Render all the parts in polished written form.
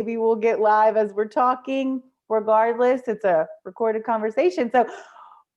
maybe we'll get live as we're talking. Regardless, it's a recorded conversation. So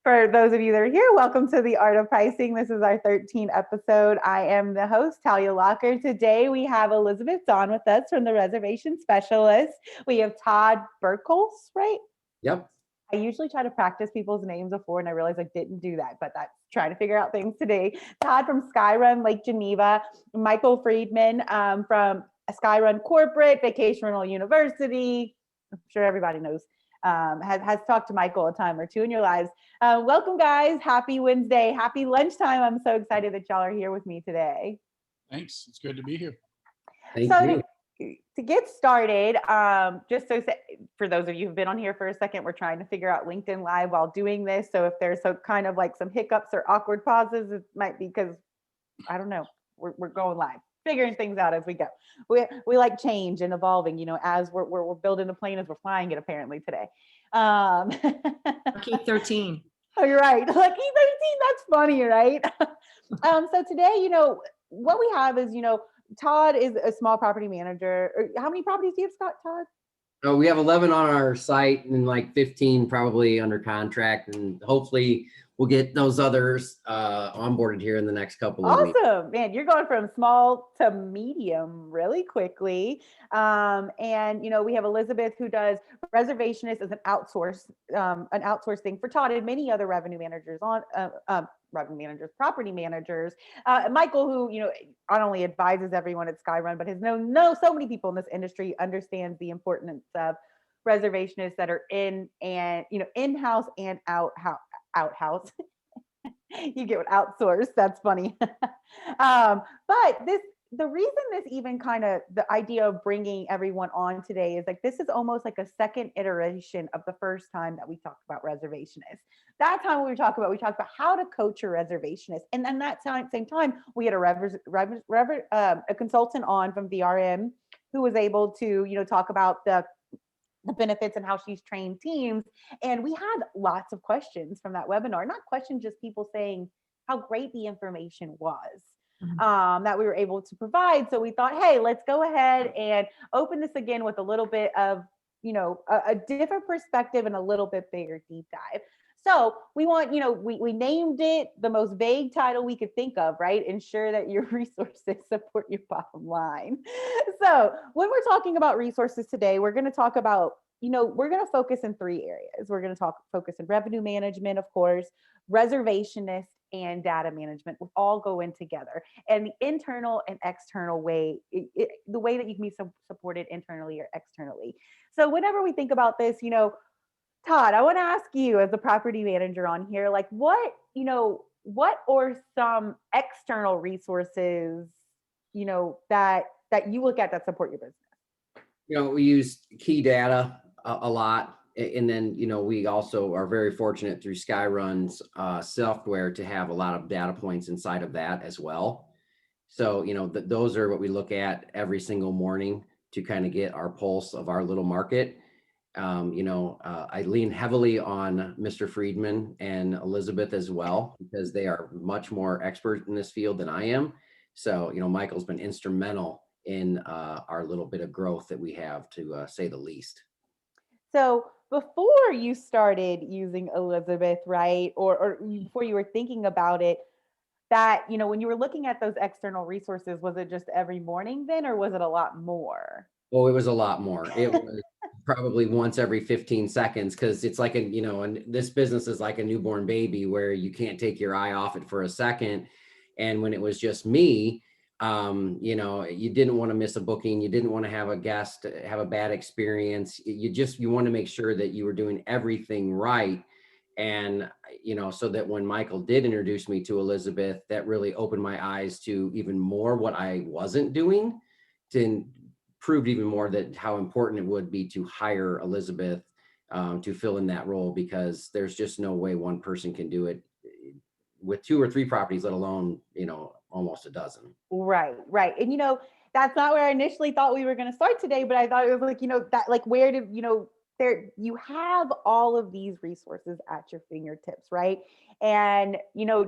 for those of you that are here, welcome to The Art of Pricing. This is our 13th episode. I am the host, Talia Locker. Today we have Elizabeth Donn with us from the Reservation Specialist. We have Todd Birkholz, right? Yep. I usually try to practice people's names before, and I realized I didn't do that, but that's trying to figure out things today. Todd from SkyRun, Lake Geneva. Michael Friedman from SkyRun Corporate, Vacation Rental University. I'm sure everybody knows. Has talked to Michael a time or two in your lives. Welcome, guys. Happy Wednesday. Happy lunchtime. I'm so excited that y'all are here with me today. Thanks. It's good to be here. Thank you. To get started, just so for those of you who've been on here for a second, we're trying to figure out LinkedIn Live while doing this. So if there's some kind of like some hiccups or awkward pauses, it might be because, I don't know, we're going live, figuring things out as we go. We like change and evolving, you know, as we're building a plane as we're flying it apparently today. Lucky 13. Oh, you're right. Lucky 13. That's funny, right? So today, you know, what we have is, you know, Todd is a small property manager. How many properties do you have, Scott, Todd? Oh, we have 11 on our site and like 15 probably under contract, and hopefully we'll get those others onboarded here in the next couple of weeks. Awesome, man! You're going from small to medium really quickly. And you know, we have Elizabeth who does reservationist as an outsourced thing for Todd and many other revenue managers property managers. Michael, who, you know, not only advises everyone at SkyRun, but has known so many people in this industry, understands the importance of reservationists that are in-house and outhouse. You get what outsourced. That's funny. But the reason this even kind of the idea of bringing everyone on today is like, this is almost like a second iteration of the first time that we talked about reservationists. That time we talked about how to coach a reservationist. And then that same time we had a consultant on from VRM who was able to, you know, talk about the benefits and how she's trained teams. And we had lots of questions from that webinar, not questions, just people saying how great the information was. That we were able to provide. So we thought, hey, let's go ahead and open this again with a little bit of, you know, a different perspective and a little bit bigger deep dive. So we want, you know, we named it the most vague title we could think of, right? Ensure that your resources support your bottom line. So when we're talking about resources today, we're going to talk about, you know, we're going to focus in three areas. We're going to focus in revenue management, of course, reservationist, and data management will all go in together. And the internal and external way, the way that you can be supported internally or externally. So whenever we think about this, you know, Todd, I want to ask you as a property manager on here, like what are some external resources, you know, that you look at that support your business? You know, we use key data a lot. And then, you know, we also are very fortunate through SkyRun's software to have a lot of data points inside of that as well. So, you know, those are what we look at every single morning to kind of get our pulse of our little market. You know, I lean heavily on Mr. Friedman and Elizabeth as well, because they are much more expert in this field than I am. So, you know, Michael's been instrumental in our little bit of growth that we have, to say the least. So before you started using Elizabeth, right, or before you were thinking about it, that, you know, when you were looking at those external resources, was it just every morning then, or was it a lot more? Oh, it was a lot more. It was probably once every 15 seconds, because it's like you know, and this business is like a newborn baby where you can't take your eye off it for a second. And when it was just me, you know, you didn't want to miss a booking. You didn't want to have a guest have a bad experience. You want to make sure that you were doing everything right. And, you know, so that when Michael did introduce me to Elizabeth, that really opened my eyes to even more what I wasn't doing, to proved even more that how important it would be to hire Elizabeth to fill in that role, because there's just no way one person can do it with 2 or 3 properties, let alone, you know, almost a dozen. Right. And, you know, that's not where I initially thought we were going to start today, but I thought it was like, you know, that like, where did, you know, there, you have all of these resources at your fingertips, right? And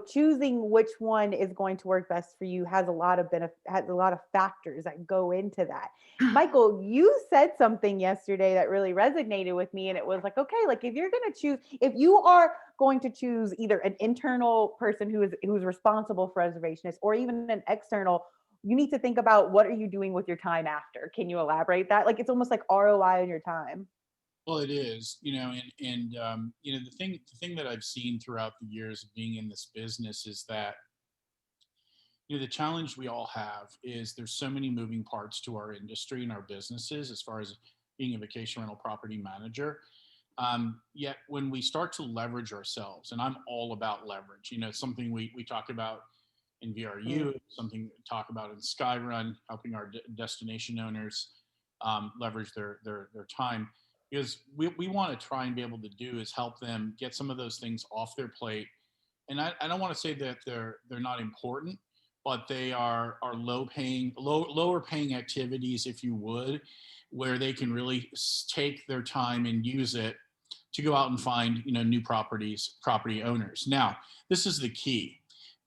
choosing which one is going to work best for you has a lot of has a lot of factors that go into that. Michael, you said something yesterday that really resonated with me, and it was like, okay, like if you are going to choose either an internal person who's responsible for reservationists or even an external, you need to think about what are you doing with your time after. Can you elaborate that? Like, it's almost like ROI on your time. Well, it is, the thing that I've seen throughout the years of being in this business is that, the challenge we all have is there's so many moving parts to our industry and our businesses as far as being a vacation rental property manager. Yet when we start to leverage ourselves, and I'm all about leverage, it's something we talk about in VRU, something we talk about in SkyRun, helping our destination owners leverage their time, because we want to try and be able to do is help them get some of those things off their plate. And I don't want to say that they're not important, but they are lower paying activities, if you would, where they can really take their time and use it to go out and find new property owners. Now, this is the key.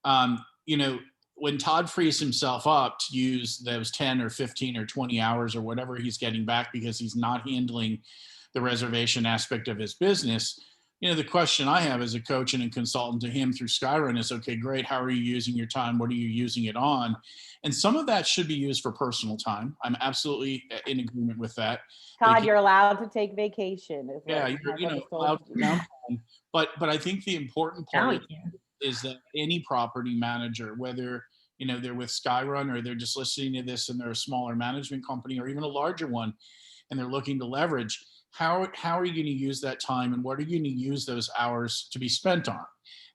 When Todd frees himself up to use those 10 or 15 or 20 hours or whatever he's getting back because he's not handling the reservation aspect of his business, the question I have as a coach and a consultant to him through SkyRun is, okay, great. How are you using your time? What are you using it on? And some of that should be used for personal time. I'm absolutely in agreement with that. Todd, you're allowed to take vacation. Yeah, you're allowed to downtime. But I think the important part is that any property manager, whether they're with SkyRun or they're just listening to this and they're a smaller management company or even a larger one, and they're looking to leverage, how are you going to use that time and what are you going to use those hours to be spent on?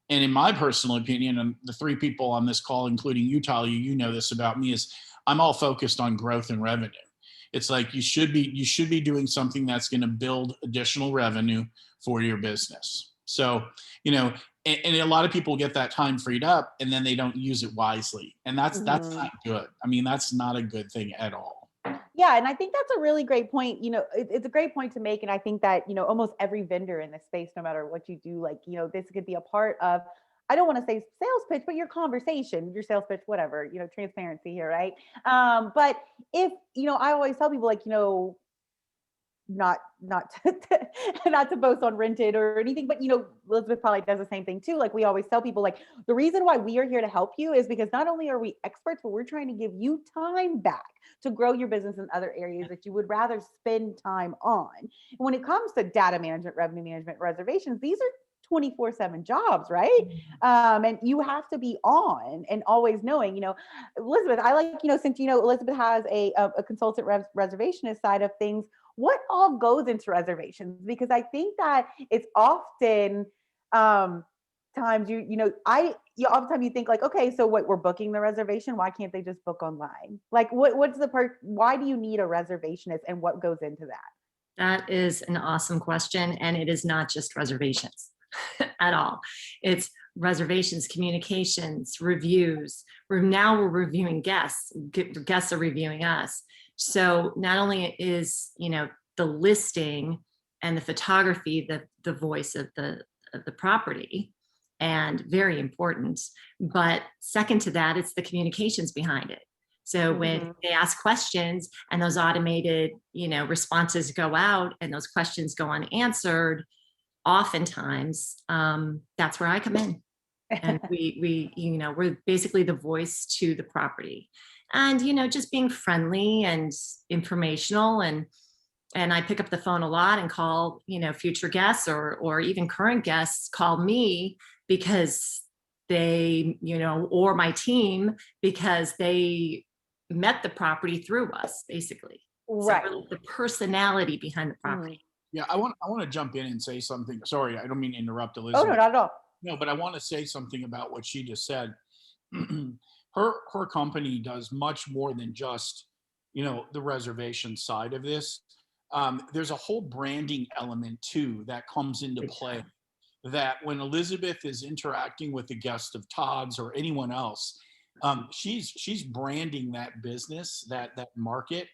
And in my personal opinion, and the three people on this call, including you, Talia, you know this about me, is I'm all focused on growth and revenue. It's like you should be doing something that's going to build additional revenue for your business. So, and a lot of people get that time freed up and then they don't use it wisely. And that's not good. I mean, that's not a good thing at all. Yeah. And I think that's a really great point. It's a great point to make. And I think that, almost every vendor in this space, no matter what you do, like, this could be a part of, I don't want to say sales pitch, but your conversation, your sales pitch, whatever, transparency here. Right. But if, I always tell people like, not not to boast on Rented or anything, but Elizabeth probably does the same thing too. Like, we always tell people, like, the reason why we are here to help you is because not only are we experts, but we're trying to give you time back to grow your business in other areas that you would rather spend time on. And when it comes to data management, revenue management, reservations, these are 24/7 jobs, right? And you have to be on and always knowing, Elizabeth, I like, since, Elizabeth has a consultant reservationist side of things, what all goes into reservations? Because I think that it's often times oftentimes you think like, okay, so what, we're booking the reservation, why can't they just book online? Like, what's the part? Why do you need a reservationist and what goes into that? That is an awesome question. And it is not just reservations at all. It's reservations, communications, reviews. We're reviewing guests. Guests are reviewing us. So not only is, the listing and the photography, the voice of the property, and very important, but second to that, it's the communications behind it. So when they ask questions and those automated, responses go out and those questions go unanswered, oftentimes that's where I come in. And we're basically the voice to the property. And, just being friendly and informational, and I pick up the phone a lot and call, future guests or even current guests call me because they, or my team, because they met the property through us, basically. Right. So the personality behind the property. Yeah, I want to jump in and say something. Sorry, I don't mean to interrupt, Elizabeth. Oh, no, not at all. No, but I want to say something about what she just said. Her company does much more than just, the reservation side of this. There's a whole branding element too that comes into play. That when Elizabeth is interacting with a guest of Todd's or anyone else, she's branding that business, that market,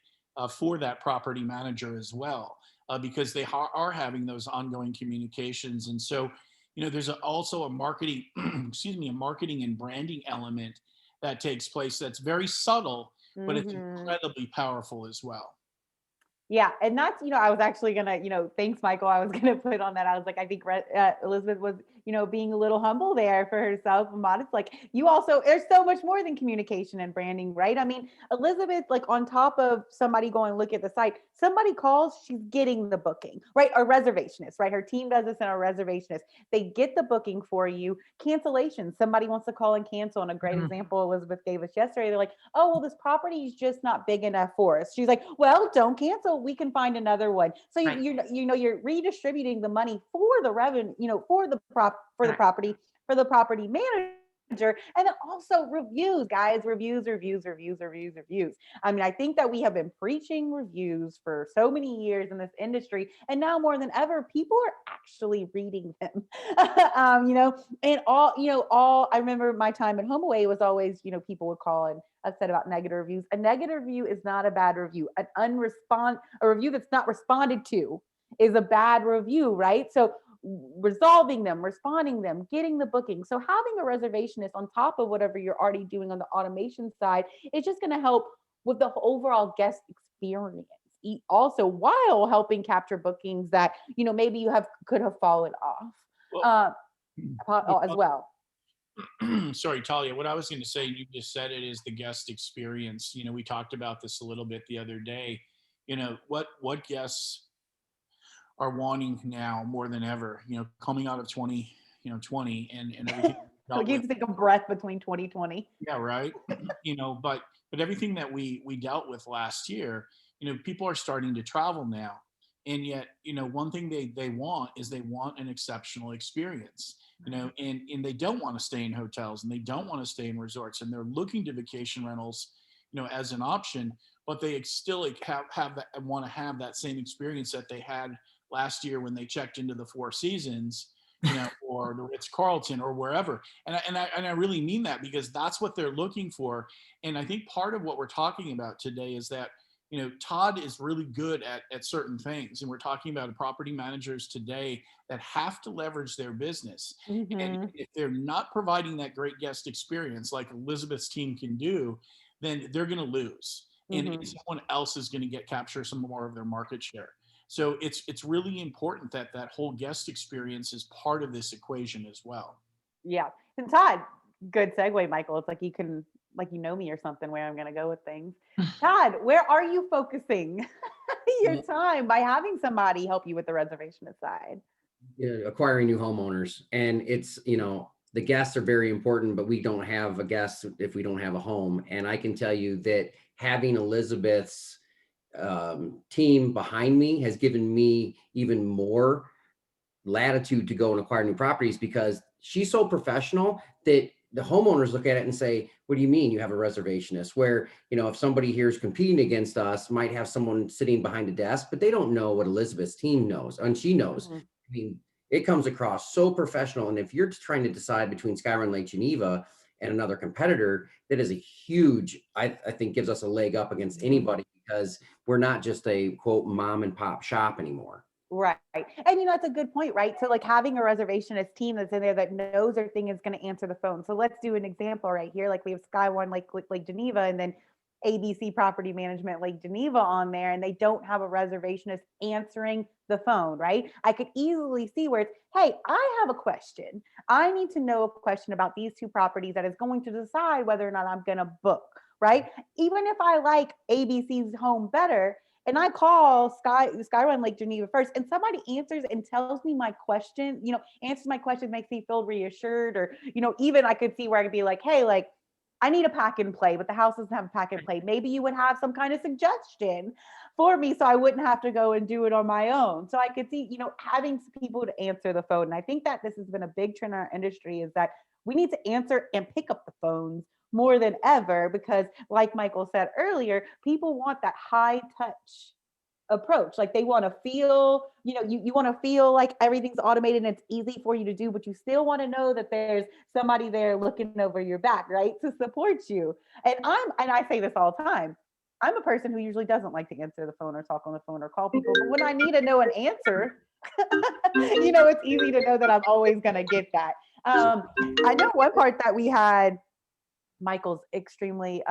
for that property manager as well, because they are having those ongoing communications. And so, there's also a marketing, excuse me, a marketing and branding element that takes place that's very subtle, but it's incredibly powerful as well. Yeah. And that's, I was actually going to, thanks, Michael. I was going to put on that. I was like, I think Elizabeth was, being a little humble there for herself and modest. Like you also, there's so much more than communication and branding, right? I mean, Elizabeth, like on top of somebody going look at the site, somebody calls, she's getting the booking, right? A reservationist, right? Her team does this in a reservationist. They get the booking for you. Cancellation. Somebody wants to call and cancel. And a great example Elizabeth gave us yesterday. They're like, oh, well, this property is just not big enough for us. She's like, well, don't cancel. We can find another one. So Right. You're redistributing the money for the revenue, for the property, for the property manager, and then also reviews, guys, reviews. I mean, I think that we have been preaching reviews for so many years in this industry, and now more than ever, people are actually reading them. And I remember my time at HomeAway was always, people would call and upset about negative reviews. A negative review is not a bad review. A review that's not responded to is a bad review, right? So resolving them, responding them, getting the booking. So having a reservationist on top of whatever you're already doing on the automation side, it's just going to help with the overall guest experience. Also, while helping capture bookings that maybe you could have fallen off as well. Sorry, Talia, what I was going to say, you just said it, is the guest experience. We talked about this a little bit the other day. What guests are wanting now more than ever, coming out of 2020 and everything. We need to take a breath between 2020. Yeah, right. But everything that we dealt with last year, people are starting to travel now. And yet, one thing they want is they want an exceptional experience, and they don't want to stay in hotels, and they don't want to stay in resorts, and they're looking to vacation rentals, as an option, but they still have that, want to have that same experience that they had last year when they checked into the Four Seasons, or the Ritz-Carlton or wherever. And I really mean that, because that's what they're looking for. And I think part of what we're talking about today is that, Todd is really good at certain things. And we're talking about property managers today that have to leverage their business. And if they're not providing that great guest experience like Elizabeth's team can do, then they're going to lose. And someone else is going to capture some more of their market share. So it's really important that that whole guest experience is part of this equation as well. Yeah. And Todd, good segue, Michael. It's like you know me or something where I'm going to go with things. Todd, where are you focusing your time by having somebody help you with the reservationist side? Acquiring new homeowners. And it's, the guests are very important, but we don't have a guest if we don't have a home. And I can tell you that having Elizabeth's team behind me has given me even more latitude to go and acquire new properties, because she's so professional that the homeowners look at it and say, what do you mean you have a reservationist? Where, if somebody here is competing against us, might have someone sitting behind a desk, but they don't know what Elizabeth's team knows, and she knows. I mean, it comes across so professional. And if you're trying to decide between SkyRun Lake Geneva and another competitor, that is a huge, I think gives us a leg up against anybody, because we're not just a quote mom and pop shop anymore. Right. And that's a good point, right? So like having a reservationist team that's in there that knows their thing is going to answer the phone. So let's do an example right here. Like we have SkyRun Lake Geneva, and then ABC Property Management Lake Geneva on there, and they don't have a reservationist answering the phone, right? I could easily see where it's, hey, I have a question. I need to know a question about these two properties that is going to decide whether or not I'm going to book, right? Even if I like ABC's home better, and I call SkyRun Lake Geneva first, and somebody answers and tells me my question, answers my question, makes me feel reassured, or, even I could see where I could be like, hey, like, I need a pack and play, but the house doesn't have a pack and play. Maybe you would have some kind of suggestion for me so I wouldn't have to go and do it on my own. So I could see, having people to answer the phone. And I think that this has been a big trend in our industry, is that we need to answer and pick up the phones more than ever, because like Michael said earlier, people want that high touch approach. Like they want to feel, you want to feel like everything's automated and it's easy for you to do, but you still want to know that there's somebody there looking over your back, right, to support you. And I say this all the time. I'm a person who usually doesn't like to answer the phone or talk on the phone or call people, but when I need to know an answer, it's easy to know that I'm always going to get that. I know one part that we had, Michael's extremely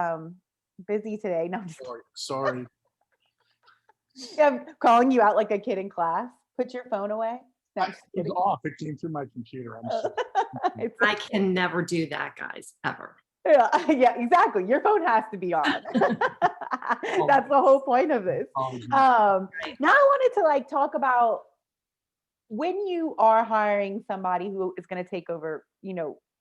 busy today. No, I'm just Sorry. I'm calling you out like a kid in class. Put your phone away. No, I'm just It was kidding. off. It came through my computer. I'm sorry. It's I okay. can never do that, guys, ever. Yeah, exactly. Your phone has to be on. That's the whole point of this. Now I wanted to talk about when you are hiring somebody who is going to take over,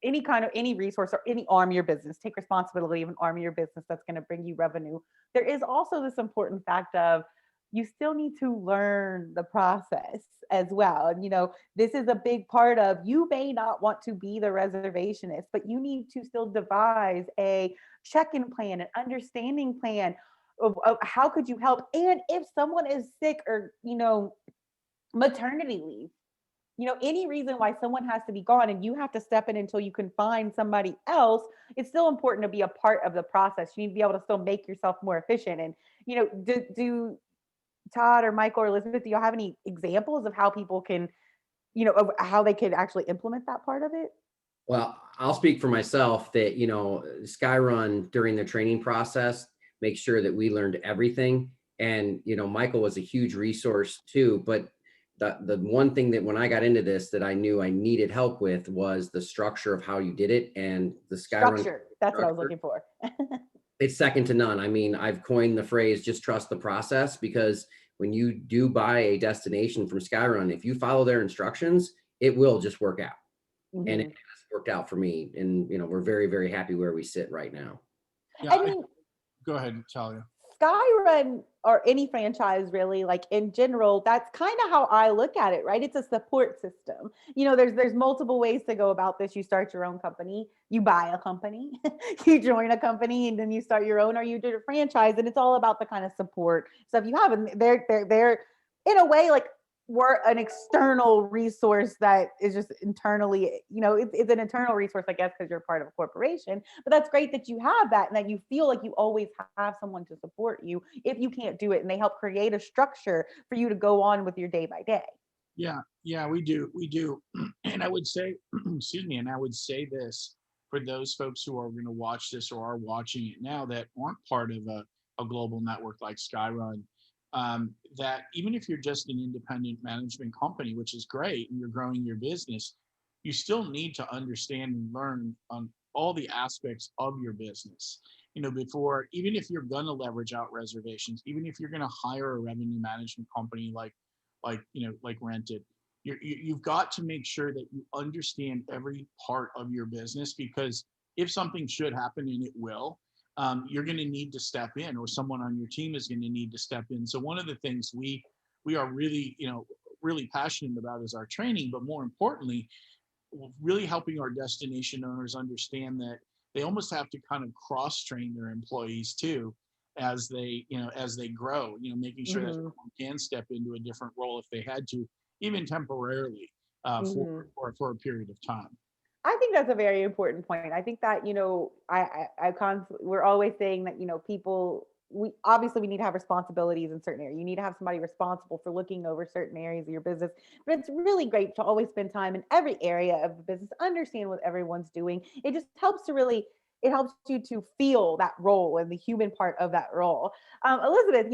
any resource or any arm of your business, take responsibility of an arm of your business that's going to bring you revenue. There is also this important fact of you still need to learn the process as well. And, this is a big part of, you may not want to be the reservationist, but you need to still devise a check-in plan, an understanding plan of how could you help. And if someone is sick or, maternity leave, any reason why someone has to be gone and you have to step in until you can find somebody else, it's still important to be a part of the process. You need to be able to still make yourself more efficient. And, do Todd or Michael or Elizabeth, do y'all have any examples of how people can, of how they could actually implement that part of it? Well, I'll speak for myself that, SkyRun during the training process, make sure that we learned everything. And, Michael was a huge resource too, but the one thing that when I got into this that I knew I needed help with was the structure of how you did it, and the SkyRun Structure. That's what I was looking for. It's second to none. I mean, I've coined the phrase, just trust the process, because when you do buy a destination from SkyRun, if you follow their instructions, it will just work out. Mhm. And it has worked out for me. And, we're very, very happy where we sit right now. Yeah, go ahead, Talia. SkyRun, or any franchise really, in general, that's kind of how I look at it, right? It's a support system. There's multiple ways to go about this. You start your own company, you buy a company, you join a company, and then you start your own, or you do a franchise, and it's all about the kind of support stuff you have. And they're in a way we're an external resource that is just internally, it's an internal resource, I guess, because you're part of a corporation. But that's great that you have that and that you feel like you always have someone to support you if you can't do it. And they help create a structure for you to go on with your day by day. Yeah, we do. And I would say, excuse me, and I would say this for those folks who are going to watch this or are watching it now that aren't part of a global network like SkyRun, that even if you're just an independent management company, which is great, and you're growing your business, you still need to understand and learn on all the aspects of your business. Before, even if you're going to leverage out reservations, even if you're going to hire a revenue management company like Rented, you've got to make sure that you understand every part of your business, because if something should happen, and it will, you're going to need to step in, or someone on your team is going to need to step in. So one of the things we are really, really passionate about is our training, but more importantly, really helping our destination owners understand that they almost have to kind of cross-train their employees too, as they grow, making sure that someone can step into a different role if they had to, even temporarily, for a period of time. I think that's a very important point. I think that, we're always saying that, people, we need to have responsibilities in certain areas. You need to have somebody responsible for looking over certain areas of your business. But it's really great to always spend time in every area of the business, understand what everyone's doing. It just helps it helps you to feel that role and the human part of that role. Elizabeth,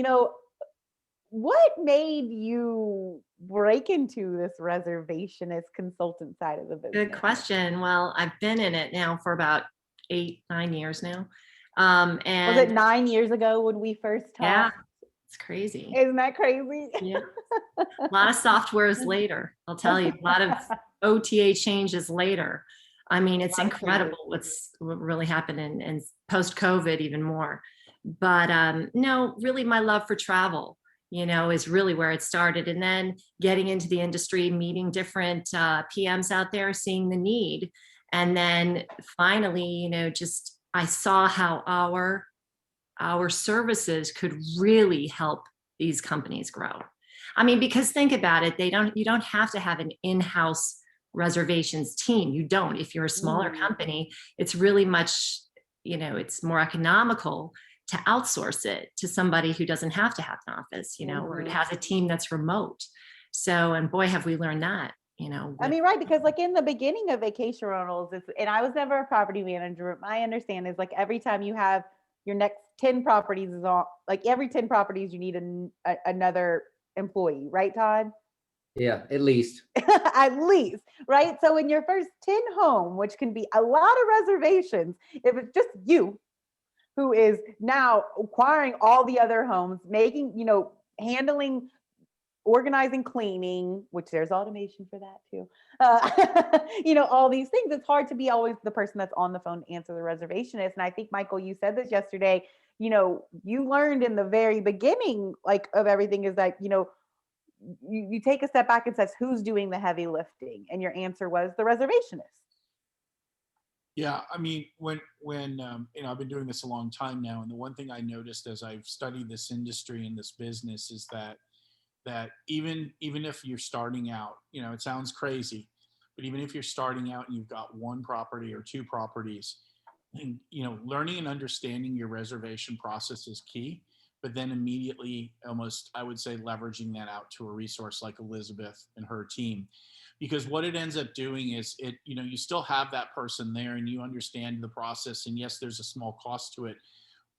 what made you break into this reservationist consultant side of the business? Good question. Well, I've been in it now for about 8-9 years now. And was it 9 years ago when we first talked? Yeah, it's crazy. Isn't that crazy? Yeah. A lot of softwares later, I'll tell you, a lot of OTA changes later. I mean, it's incredible what really happened in post-COVID, even more. But no, really my love for travel, is really where it started. And then getting into the industry, meeting different PMs out there, seeing the need. And then finally, just I saw how our services could really help these companies grow. I mean, because think about it, you don't have to have an in-house reservations team. You don't. If you're a smaller company, it's really much, it's more economical to outsource it to somebody who doesn't have to have an office, or it has a team that's remote. So, and boy, have we learned that, I mean, right, because like in the beginning of vacation rentals, and I was never a property manager. My understanding is like every time you have your next 10 properties is on, like every 10 properties, you need another employee, right, Todd? Yeah, at least. At least, right? So in your first 10 home, which can be a lot of reservations, if it's just you who is now acquiring all the other homes, making, handling, organizing, cleaning, which there's automation for that too. All these things. It's hard to be always the person that's on the phone to answer the reservationist. And I think, Michael, you said this yesterday, you learned in the very beginning, like of everything is that, you take a step back and says, who's doing the heavy lifting? And your answer was the reservationist. Yeah, I mean, when I've been doing this a long time now, and the one thing I noticed as I've studied this industry and this business is that even if you're starting out, it sounds crazy, but even if you're starting out and you've got one property or two properties, and learning and understanding your reservation process is key. But then immediately, almost, I would say, leveraging that out to a resource like Elizabeth and her team. Because what it ends up doing is you still have that person there and you understand the process. And yes, there's a small cost to it,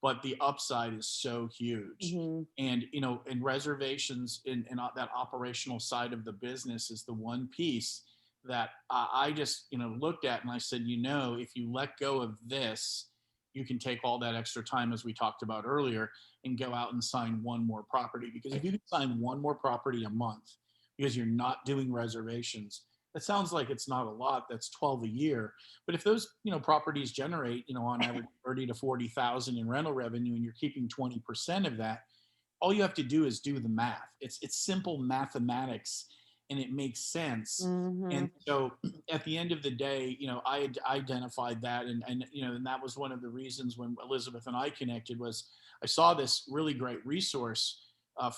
but the upside is so huge. Mm-hmm. And, in reservations in that operational side of the business is the one piece that I just, looked at and I said, if you let go of this, you can take all that extra time, as we talked about earlier, and go out and sign one more property. Because if you can sign one more property a month because you're not doing reservations, that sounds like it's not a lot. That's 12 a year. But if those, properties generate, on average 30 to 40,000 in rental revenue, and you're keeping 20% of that, all you have to do is do the math. It's simple mathematics, and it makes sense. Mm-hmm. And so at the end of the day, I identified that. And that was one of the reasons when Elizabeth and I connected was I saw this really great resource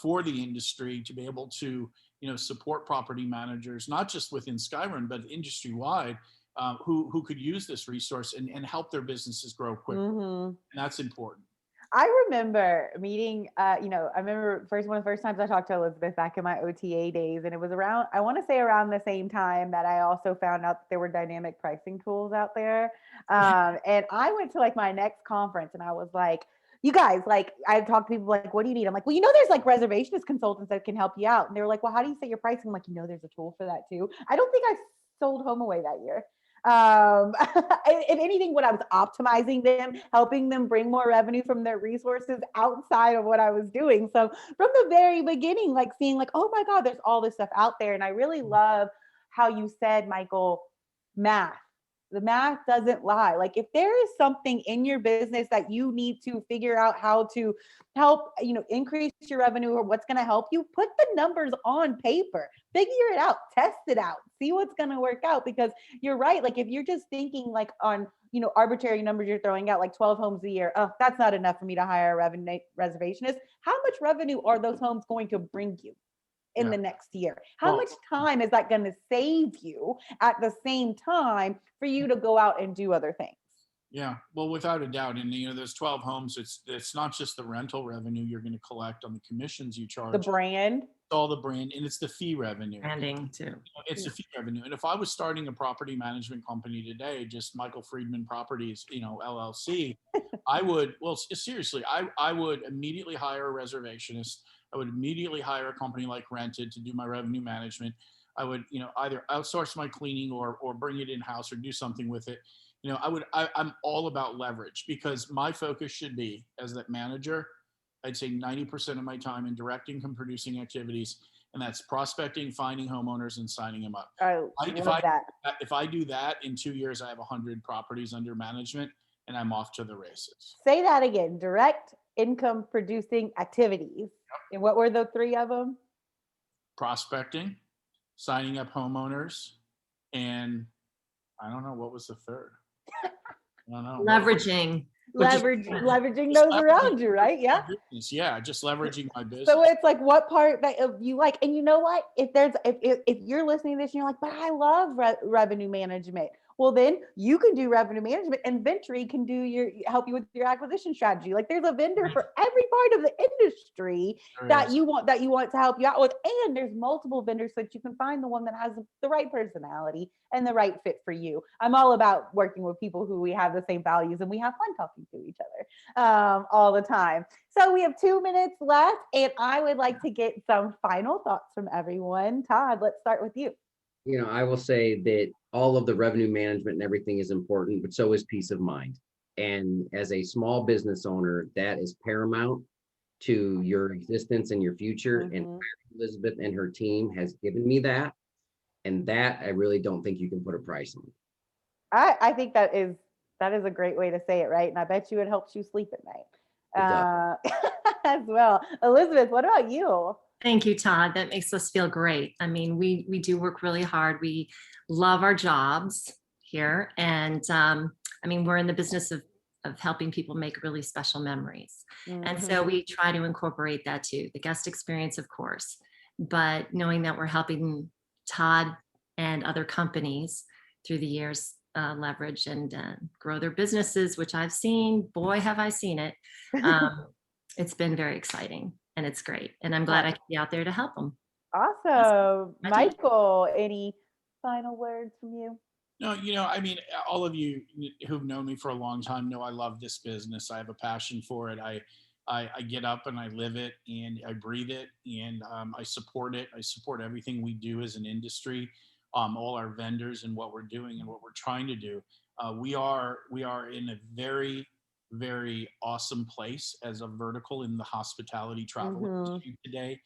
for the industry to be able to, support property managers, not just within SkyRun, but industry wide, who could use this resource and help their businesses grow quickly. Mm-hmm. And that's important. I remember meeting, I remember one of the first times I talked to Elizabeth back in my OTA days, and it was around, I want to say around the same time that I also found out that there were dynamic pricing tools out there. And I went to like my next conference and I was like, you guys, like I talked to people like, what do you need? I'm like, well, there's like reservationist consultants that can help you out. And they were like, well, how do you set your pricing? I'm like, there's a tool for that too. I don't think I sold HomeAway that year. If anything, when I was optimizing them, helping them bring more revenue from their resources outside of what I was doing. So from the very beginning, like seeing like, oh my God, there's all this stuff out there. And I really love how you said, Michael, math. The math doesn't lie. Like if there is something in your business that you need to figure out how to help, increase your revenue or what's going to help you, put the numbers on paper, figure it out, test it out, see what's going to work out. Because you're right. Like if you're just thinking like on, arbitrary numbers you're throwing out, like 12 homes a year, oh, that's not enough for me to hire a reservationist. How much revenue are those homes going to bring you in the next year? How much time is that going to save you at the same time for you to go out and do other things? Yeah, well, without a doubt. And, those 12 homes, it's not just the rental revenue you're going to collect on the commissions you charge. The brand. It's all the brand, and it's the fee revenue. Branding too. It's the fee revenue. And if I was starting a property management company today, just Michael Friedman Properties, LLC, I would, well, seriously, I would immediately hire a reservationist. I would immediately hire a company like Rented to do my revenue management. I would, either outsource my cleaning or bring it in-house or do something with it. I'm all about leverage, because my focus should be, as that manager, I'd say 90% of my time in direct income producing activities, and that's prospecting, finding homeowners, and signing them up. If I do that in 2 years, I have 100 properties under management, and I'm off to the races. Say that again. Direct income producing activities. Yep. And what were the three of them? Prospecting, signing up homeowners, and I don't know, what was the third? I don't know. Leveraging Leveraging around you, right? Yeah. Yeah, just leveraging my business. So it's like what part that you like, and you know what? If you're listening to this and you're like, but I love revenue management, Well, then you can do revenue management, and Ventry can do help you with your acquisition strategy. Like there's a vendor for every part of the industry that you want to help you out with. And there's multiple vendors so that you can find the one that has the right personality and the right fit for you. I'm all about working with people who we have the same values and we have fun talking to each other all the time. So we have 2 minutes left, and I would like to get some final thoughts from everyone. Todd, let's start with you. You know, I will say that all of the revenue management and everything is important, but so is peace of mind. And as a small business owner, that is paramount to your existence and your future. And Elizabeth and her team has given me that. And that I really don't think you can put a price on. I think that is a great way to say it, right? And I bet you it helps you sleep at night as well. Elizabeth, what about you? Thank you, Todd. That makes us feel great. I mean, we do work really hard. We love our jobs here. And I mean, we're in the business of helping people make really special memories. And so we try to incorporate that too, the guest experience, of course, but knowing that we're helping Todd and other companies through the years leverage and grow their businesses, which I've seen, boy, have I seen it. It's been very exciting. And it's great. And I'm glad I could be out there to help them. Awesome. Michael, any final words from you? No, you know, I mean, all of you who've known me for a long time know I love this business. I have a passion for it. I get up and I live it and I breathe it, and I support it. I support everything we do as an industry, all our vendors and what we're doing and what we're trying to do. We are in a very, very awesome place as a vertical in the hospitality travel industry today.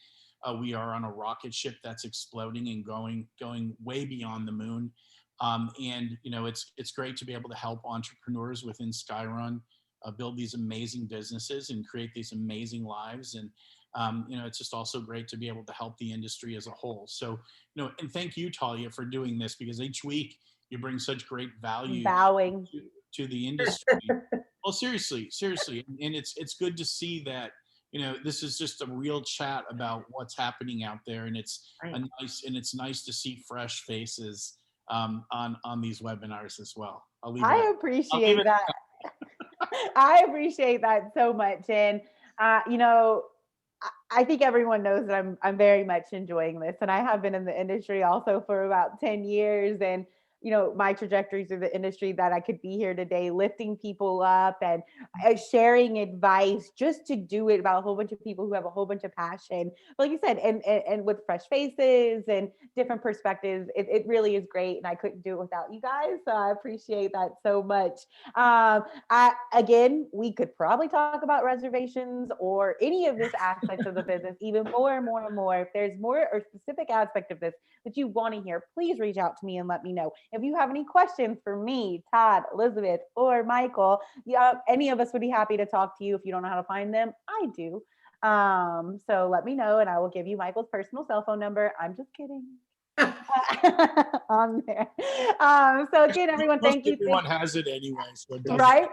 We are on a rocket ship that's exploding and going way beyond the moon. And you know, it's great to be able to help entrepreneurs within SkyRun build these amazing businesses and create these amazing lives. And you know, it's just also great to be able to help the industry as a whole. So, you know, and thank you, Talia, for doing this, because each week you bring such great value to the industry. Well, seriously. And it's good to see that, you know, this is just a real chat about what's happening out there. And it's nice to see fresh faces on these webinars as well. I appreciate that. I appreciate that so much. And, you know, I think everyone knows that I'm very much enjoying this. And I have been in the industry also for about 10 years. And you know, my trajectory through the industry, that I could be here today, lifting people up and sharing advice, just to do it about a whole bunch of people who have a whole bunch of passion, like you said, and with fresh faces and different perspectives. It really is great. And I couldn't do it without you guys. So I appreciate that so much. Again, we could probably talk about reservations or any of this aspect of the business even more and more and more. If there's more or specific aspect of this that you want to hear, please reach out to me and let me know. If you have any questions for me, Todd, Elizabeth, or Michael, any of us would be happy to talk to you. If you don't know how to find them, I do. So let me know, and I will give you Michael's personal cell phone number. I'm just kidding. On there. So again, everyone, thank you. Everyone has it anyway, so it doesn't. Right?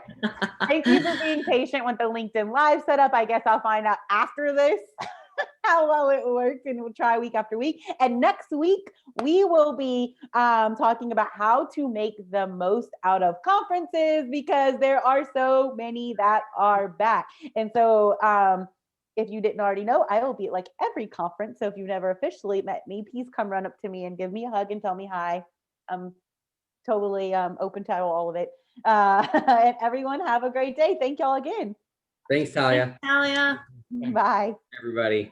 Thank you for being patient with the LinkedIn Live setup. I guess I'll find out after this how well it works, and we'll try week after week. And next week, we will be talking about how to make the most out of conferences, because there are so many that are back. And so if you didn't already know, I will be at like every conference. So if you've never officially met me, please come run up to me and give me a hug and tell me hi. I'm totally open to all of it. And everyone, have a great day. Thank y'all again. Thanks, Talia. Talia. Bye. Everybody.